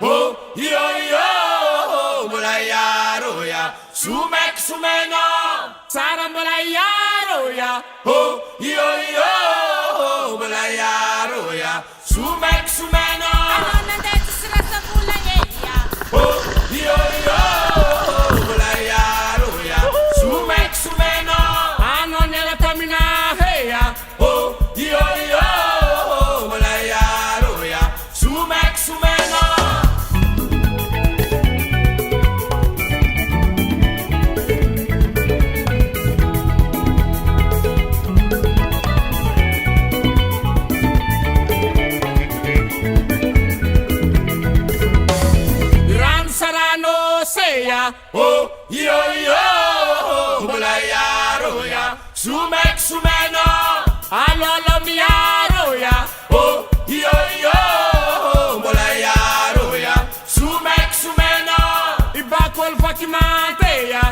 oh, yo, mulaya roya, sumek sumeno, sara mulaya roya, oh, yo, mulaya roya, sumek sumeno. Ano nandito sila sa Bulayeya? Oh, yo, mulaya roya, sumek sumeno. Ano nila tamina heya, oh, yo, mulaya roya, sumek sumeno. Sarano seya, oh, yo, mulaya roya, sumek sumeno, alolo mia roya, oh, yo, mulaya roya, sumek sumeno, ibakol fakimateya.